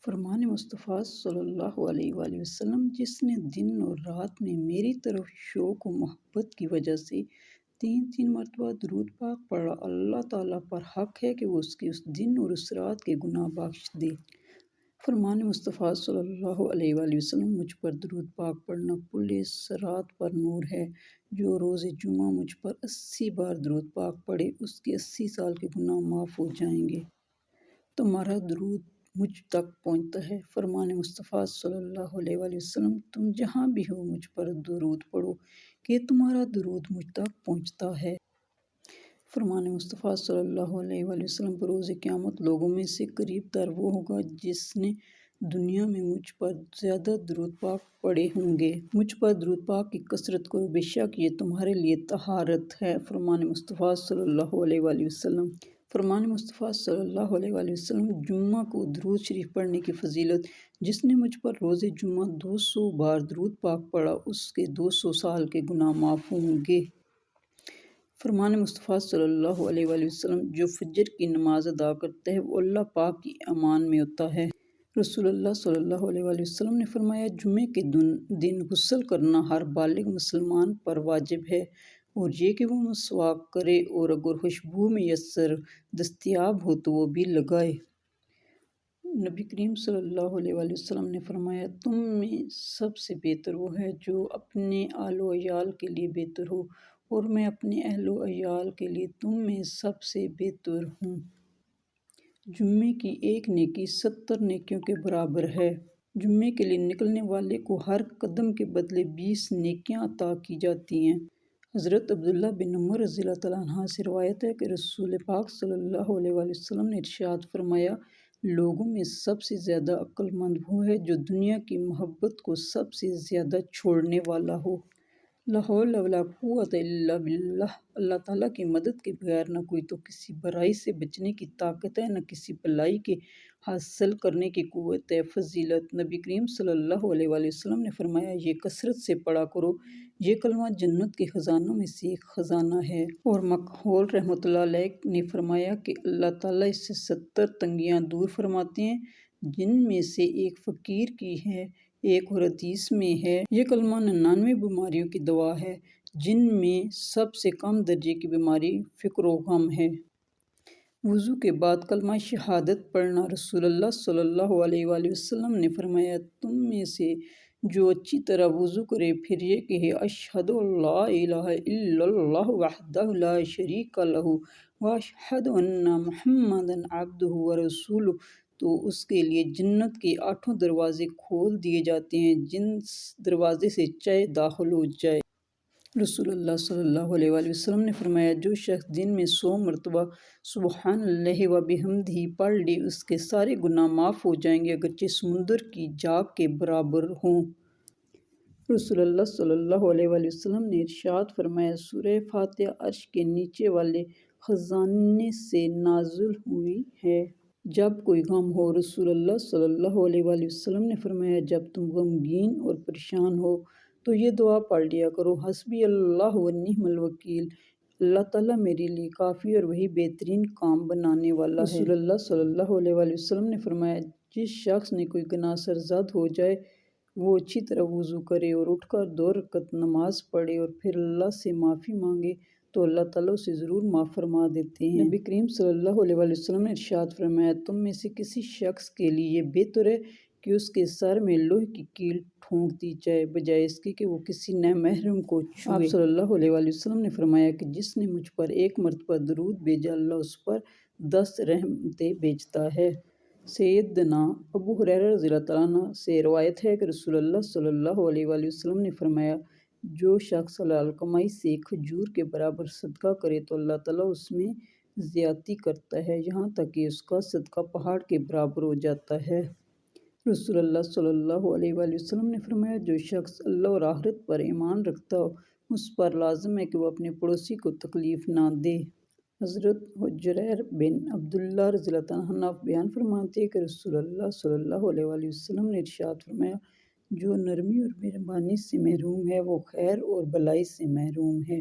فرمان مصطفیٰ صلی اللہ علیہ وآلہ وسلم، جس نے دن اور رات میں میری طرف شوق و محبت کی وجہ سے 3 مرتبہ درود پاک پڑھا، اللہ تعالیٰ پر حق ہے کہ وہ اس کے اس دن اور اس رات کے گناہ بخش دے۔ فرمان مصطفیٰ صلی اللہ علیہ وآلہ وسلم، مجھ پر درود پاک پڑھنا پل صراط پر نور ہے۔ جو روز جمعہ مجھ پر 80 بار درود پاک پڑھے، اس کے 80 سال کے گناہ معاف ہو جائیں گے۔ تمہارا درود مجھ تک پہنچتا ہے۔ فرمان مصطفیٰ صلی اللہ علیہ وآلہ وسلم، تم جہاں بھی ہو مجھ پر درود پڑھو کہ تمہارا درود مجھ تک پہنچتا ہے۔ فرمان مصطفیٰ صلی اللہ علیہ وآلہ وسلم، بروز قیامت لوگوں میں سے قریب تر وہ ہوگا جس نے دنیا میں مجھ پر زیادہ درود پاک پڑھے ہوں گے۔ مجھ پر درود پاک کی کثرت کرو، بے شک یہ تمہارے لیے طہارت ہے۔ فرمان مصطفیٰ صلی اللہ علیہ وآلہ وسلم۔ فرمان مصطفیٰ صلی اللہ علیہ وآلہ وسلم، جمعہ کو درود شریف پڑھنے کی فضیلت، جس نے مجھ پر روز جمعہ 200 بار درود پاک پڑھا، اس کے 200 سال کے گناہ معاف ہوں گے۔ فرمان مصطفیٰ صلی اللہ علیہ وآلہ وسلم، جو فجر کی نماز ادا کرتا ہے وہ اللہ پاک کی امان میں ہوتا ہے۔ رسول اللہ صلی اللہ علیہ وآلہ وسلم نے فرمایا، جمعے کے دن غسل کرنا ہر بالغ مسلمان پر واجب ہے، اور یہ کہ وہ مسواک کرے، اور اگر خوشبو میسر دستیاب ہو تو وہ بھی لگائے۔ نبی کریم صلی اللہ علیہ وآلہ وسلم نے فرمایا، تم میں سب سے بہتر وہ ہے جو اپنے اہل و عیال کے لیے بہتر ہو، اور میں اپنے اہل و عیال کے لیے تم میں سب سے بہتر ہوں۔ جمعے کی ایک نیکی 70 نیکیوں کے برابر ہے۔ جمعے کے لیے نکلنے والے کو ہر قدم کے بدلے 20 نیکیاں عطا کی جاتی ہیں۔ حضرت عبداللہ بن عمر رضی اللہ تعالیٰ عنہ سے روایت ہے کہ رسول پاک صلی اللہ علیہ وآلہ وسلم نے ارشاد فرمایا، لوگوں میں سب سے زیادہ عقل مند وہ ہے جو دنیا کی محبت کو سب سے زیادہ چھوڑنے والا ہو۔ لا حول ولا قوۃ الا باللہ۔ اللہ تعالیٰ کی مدد کے بغیر نہ کوئی تو کسی برائی سے بچنے کی طاقت ہے، نہ کسی بلائی کے حاصل کرنے کی قوت ہے۔ فضیلت، نبی کریم صلی اللہ علیہ وآلہ وسلم نے فرمایا، یہ کثرت سے پڑھا کرو، یہ کلمہ جنت کے خزانوں میں سے ایک خزانہ ہے۔ اور مکحول رحمۃ اللہ علیہ نے فرمایا کہ اللہ تعالیٰ اس سے 70 تنگیاں دور فرماتے ہیں، جن میں سے ایک فقیر کی ہے۔ ایک اور حدیث میں ہے، یہ کلمہ 99 بیماریوں کی دوا ہے، جن میں سب سے کم درجے کی بیماری فقر و غم ہے۔ وضو کے بعد کلمہ شہادت پڑھنا، رسول اللہ صلی اللہ علیہ وآلہ وسلم نے فرمایا، تم میں سے جو اچھی طرح وضو کرے پھر یہ کہے، اشہد ان لا الہ الا اللہ وحدہ لا شریک لہ واشہد ان محمدا عبدہ ورسولہ، تو اس کے لیے جنت کے 8 دروازے کھول دیے جاتے ہیں، جس دروازے سے چاہے داخل ہو جائے۔ رسول اللہ صلی اللہ علیہ وآلہ وسلم نے فرمایا، جو شخص دن میں 100 مرتبہ سبحان اللہ و بحمدہ پڑھ لے، اس کے سارے گناہ معاف ہو جائیں گے، اگرچہ سمندر کی جھاگ کے برابر ہوں۔ رسول اللہ صلی اللہ علیہ وآلہ وسلم نے ارشاد فرمایا، سورہ فاتحہ عرش کے نیچے والے خزانے سے نازل ہوئی ہے جب کوئی غم ہو۔ رسول اللہ صلی اللہ علیہ وآلہ وسلم نے فرمایا، جب تم غمگین اور پریشان ہو تو یہ دعا پڑھ لیا کرو، حسبی اللہ و نعم الوکیل، اللہ تعالیٰ میرے لیے کافی اور وہی بہترین کام بنانے والا ہے۔ رسول اللہ صلی اللہ علیہ وآلہ وسلم نے فرمایا، جس شخص نے کوئی گناہ سرزد ہو جائے وہ اچھی طرح وضو کرے اور اٹھ کر 2 رکعت نماز پڑھے اور پھر اللہ سے معافی مانگے تو اللہ تعالیٰ اسے ضرور معاف فرما دیتے ہیں۔ نبی کریم صلی اللہ علیہ وآلہ وسلم نے ارشاد فرمایا، تم میں سے کسی شخص کے لیے یہ بہتر ہے کہ اس کے سر میں لوہے کی کیل ٹھونک دی جائے، بجائے اس کے کہ وہ کسی نامحرم کو چھوئے۔ آپ صلی اللہ علیہ وآلہ وسلم نے فرمایا کہ جس نے مجھ پر 1 مرتبہ درود بھیجا، اللہ اس پر 10 رحمتیں بھیجتا ہے۔ سیدنا ابو ہریرہ رضی اللہ تعالیٰ عنہ سے روایت ہے کہ رسول اللہ صلی اللہ علیہ وآلہ وسلم نے فرمایا، جو شخص حلال کمائی سے کھجور کے برابر صدقہ کرے تو اللہ تعالیٰ اس میں زیادتی کرتا ہے، یہاں تک کہ اس کا صدقہ پہاڑ کے برابر ہو جاتا ہے۔ رسول اللہ صلی اللہ علیہ وآلہ وسلم نے فرمایا، جو شخص اللہ اور آخرت پر ایمان رکھتا ہو اس پر لازم ہے کہ وہ اپنے پڑوسی کو تکلیف نہ دے۔ حضرت حجیر بن عبداللہ رضی اللہ تعالیٰ عنہ بیان فرماتے ہیں کہ رسول اللہ صلی اللہ علیہ وآلہ وسلم نے ارشاد فرمایا، جو نرمی اور مہربانی سے محروم ہے وہ خیر اور بھلائی سے محروم ہے۔